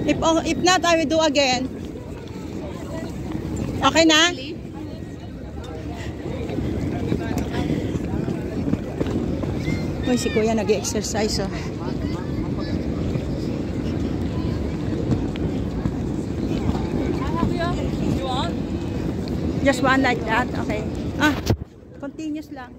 If not, I will do again. Okay na? Uy, si Kuya nag-exercise, oh. Just one like that? Okay. Continuous lang.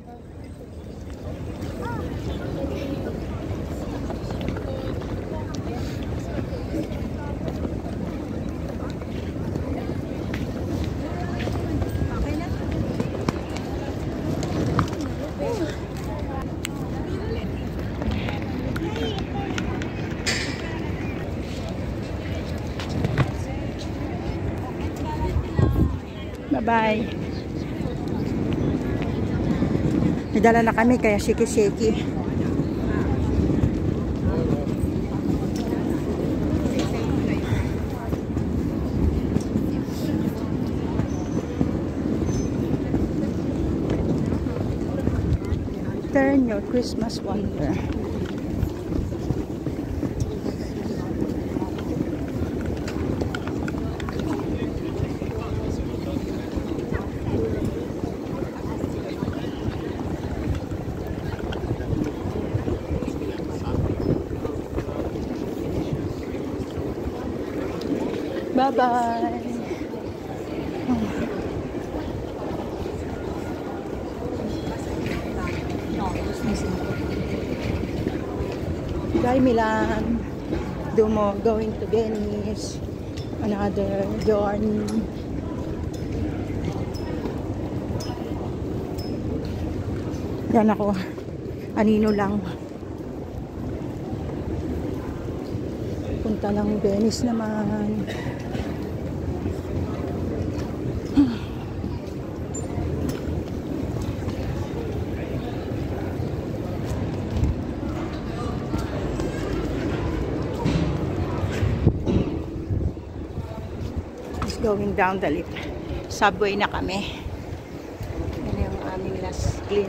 Bye-bye. May dala na kami kaya shiki-shiki. Turn your Christmas wonder. Bye-bye. Bye, Milan. Dumo, going to Venice. Another journey. Yan ako. Anino lang. Punta ng Venice naman. Going down the lift. Subway na kami. Yan yung aming last clean.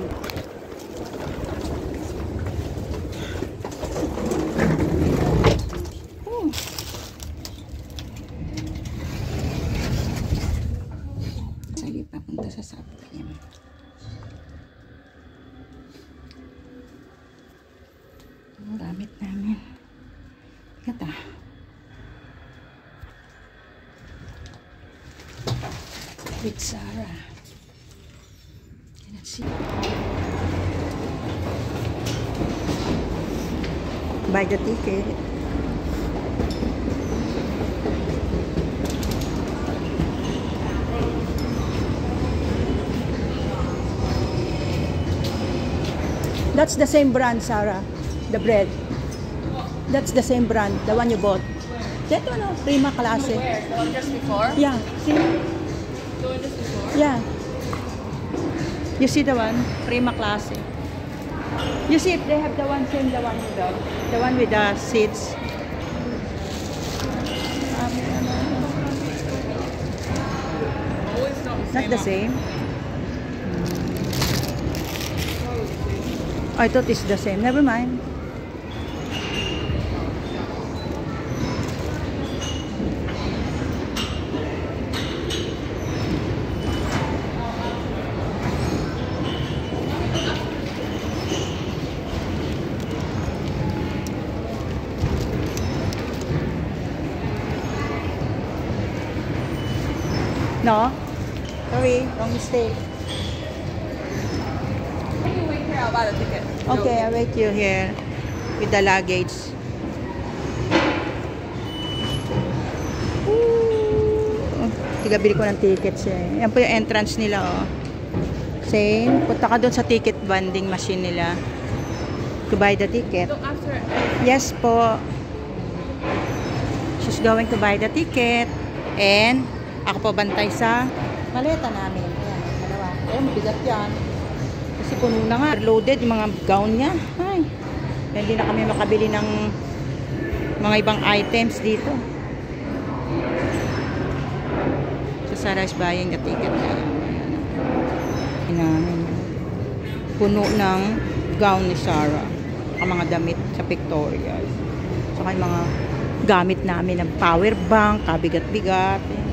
Sige, papunta sa subway. Ang gamit namin. Kata. With Sarah. Let's see. Buy the ticket. That's the same brand, Sarah. The bread. That's the same brand. The one you bought. That one, Prima Klase. Where? The one just before? Yeah. See? Yeah. You see the one? Prima Klase. You see if they have the one same, the one with the seats. Not the same. I thought it's the same. Never mind. No? Sorry, wrong mistake. You wait here, I'll buy the ticket. Okay, I'll wait you here with the luggage. Tigabili ko ng tickets eh. Yan po yung entrance nila, oh. Same. Punta ka doon sa ticket vending machine nila to buy the ticket. So after... Yes po. She's going to buy the ticket. And ako po bantay sa maleta namin. Ayan, dalawa. Ayan, mabigat yan. Kasi puno na nga. Loaded yung mga gown niya. Ay. Hindi na kami makabili ng mga ibang items dito. So Sarah is buying the ticket na. Namin. Puno ng gown ni Sarah. Ang mga damit sa pictorial. Saka yung mga gamit namin ng power bank, kabigat-bigat.